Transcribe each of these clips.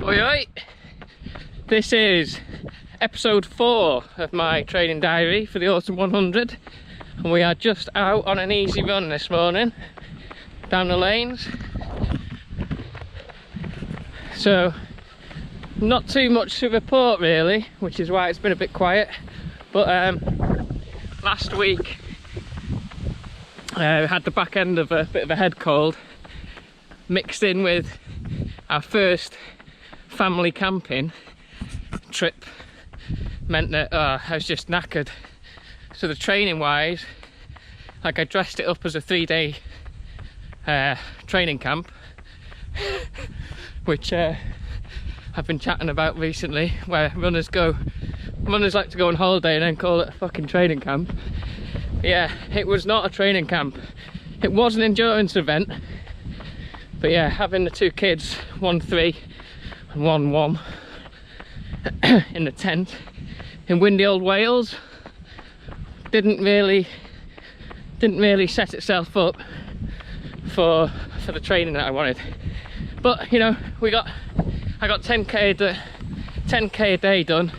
Oi oi! This is episode 4 of my training diary for the Autumn 100, and we are just out on an easy run this morning down the lanes. So not too much to report really, which is why it's been a bit quiet, but last week we had the back end of a bit of a head cold mixed in with our first family camping trip. Meant that I was just knackered. So the training wise, like I dressed it up as a 3-day training camp, which I've been chatting about recently, where runners like to go on holiday and then call it a fucking training camp. Yeah, it was not a training camp. It was an endurance event. But yeah, having the two kids, 1 3 and 1 1, in the tent in windy old Wales didn't really set itself up for the training that I wanted. But you know, I got 10k a day done,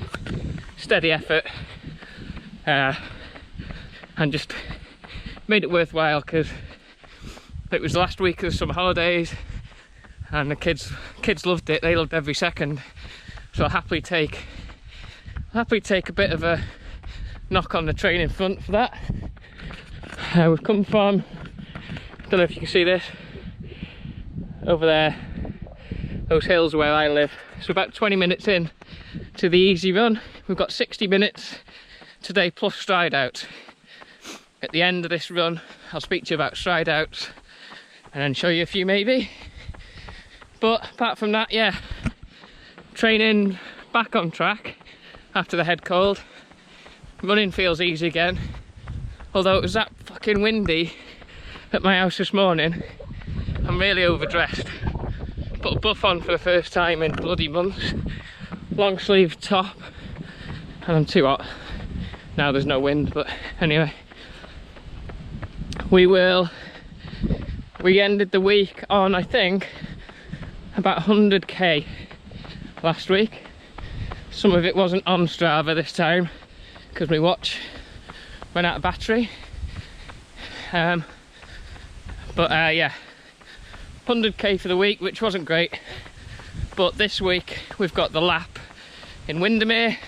steady effort, and just made it worthwhile because it was the last week of the summer holidays and the kids loved it. They loved every second. So I'll happily take a bit of a knock on the training front for that. We've come from, I don't know if you can see this, over there, those hills where I live. So about 20 minutes in to the easy run. We've got 60 minutes today plus STRIDEOUTS. At the end of this run, I'll speak to you about STRIDEOUTS and then show you a few maybe. But apart from that, yeah, training back on track after the head cold. Running feels easy again, although it was that fucking windy at my house this morning. I'm really overdressed. Put a buff on for the first time in bloody months, long sleeve top, and I'm too hot. Now there's no wind, but anyway, we ended the week on, I think, about 100k last week. Some of it wasn't on Strava this time because my watch ran out of battery. Yeah, 100k for the week, which wasn't great. But this week we've got the lap in Windermere,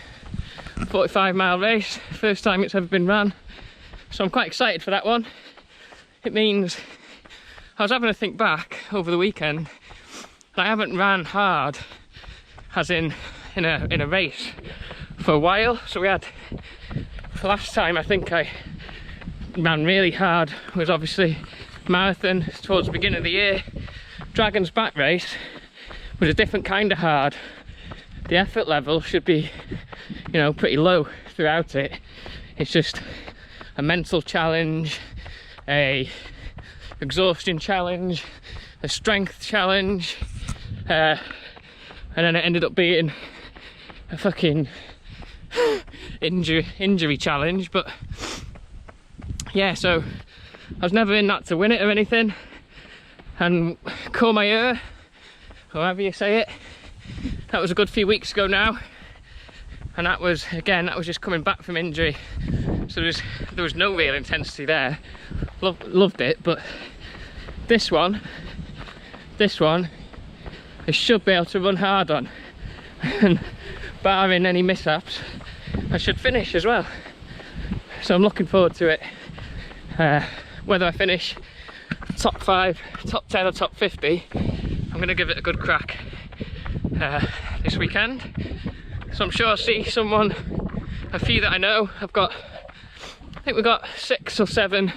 45-mile race, first time it's ever been run. So I'm quite excited for that one. It means I was having to think back over the weekend. I haven't ran hard, as in a race, for a while. So we had, the last time I think I ran really hard was obviously marathon towards the beginning of the year. Dragon's Back race was a different kind of hard. The effort level should be, you know, pretty low throughout it. It's just a mental challenge, a exhaustion challenge, a strength challenge, and then it ended up being a fucking injury challenge. But yeah, so I was never in that to win it or anything. And Courmayeur, however you say it, that was a good few weeks ago now, and that was just coming back from injury, so there was no real intensity there. Loved it. But this one I should be able to run hard on, and barring any mishaps I should finish as well. So I'm looking forward to it. Whether I finish top 5, top 10 or top 50, I'm going to give it a good crack this weekend. So I'm sure I'll see a few that I know. I think we've got 6 or 7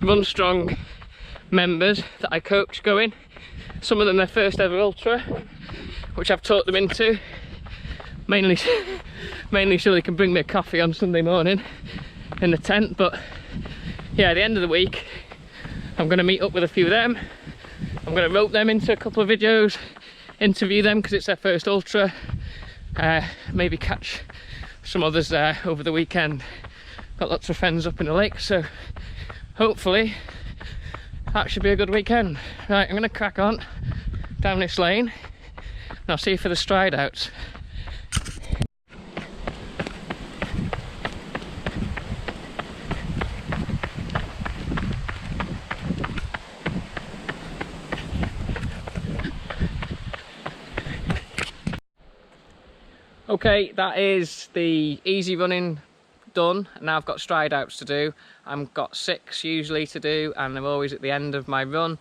RUNSTRONG members that I coach going. Some of them their first ever ultra, which I've taught them into, mainly so they can bring me a coffee on Sunday morning in the tent. But yeah, at the end of the week I'm going to meet up with a few of them. I'm going to rope them into a couple of videos, interview them because it's their first ultra, maybe catch some others over the weekend. Got lots of friends up in the lake, so hopefully that should be a good weekend. Right, I'm going to crack on down this lane. I'll see you for the stride outs. Okay, that is the easy running done. Now I've got stride outs to do. I've got 6 usually to do, and I'm always at the end of my run.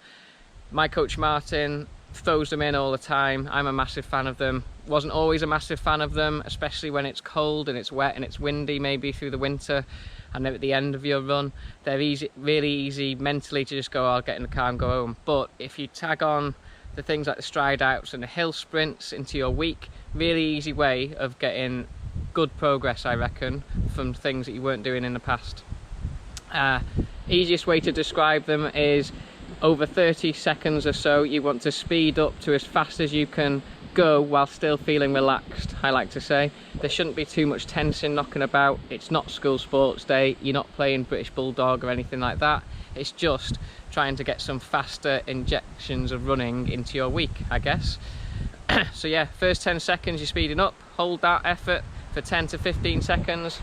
My coach Martin throws them in all the time. I'm a massive fan of them. Wasn't always a massive fan of them, especially when it's cold and it's wet and it's windy maybe through the winter, and then at the end of your run they're easy, really easy mentally to just go, oh, I'll get in the car and go home. But if you tag on the things like the stride outs and the hill sprints into your week, really easy way of getting good progress, I reckon, from things that you weren't doing in the past. Easiest way to describe them is over 30 seconds or so you want to speed up to as fast as you can go while still feeling relaxed. I like to say there shouldn't be too much tension knocking about. It's not school sports day, you're not playing British Bulldog or anything like that. It's just trying to get some faster injections of running into your week, I guess. So yeah, first 10 seconds you're speeding up, hold that effort for 10 to 15 seconds,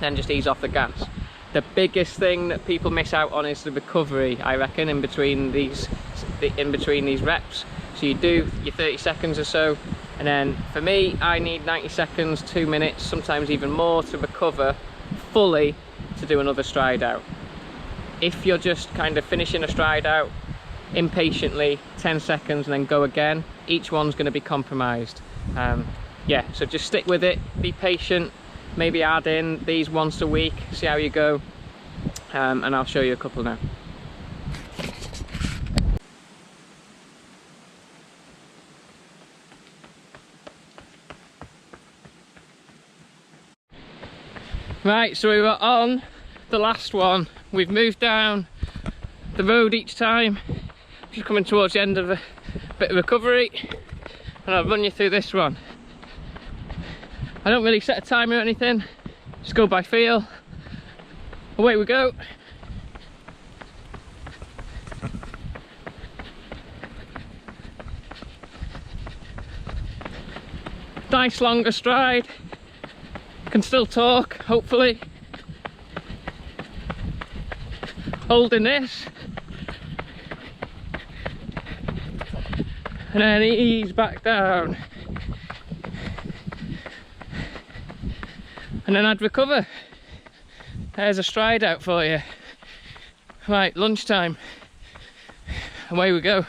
then just ease off the gas. The biggest thing that people miss out on is the recovery, I reckon, in between these reps. So you do your 30 seconds or so, and then for me, I need 90 seconds, 2 minutes, sometimes even more to recover fully to do another stride out. If you're just kind of finishing a stride out impatiently, 10 seconds and then go again, each one's going to be compromised. Yeah, so just stick with it, be patient, maybe add in these once a week, see how you go, and I'll show you a couple now. Right, so we were on the last one. We've moved down the road each time, just coming towards the end of a bit of recovery, and I'll run you through this one. I don't really set a timer or anything, just go by feel. Away we go. Nice longer stride, can still talk, hopefully. Holding this, and then ease back down, and then I'd recover. There's a stride out for you. Right, lunchtime, away we go.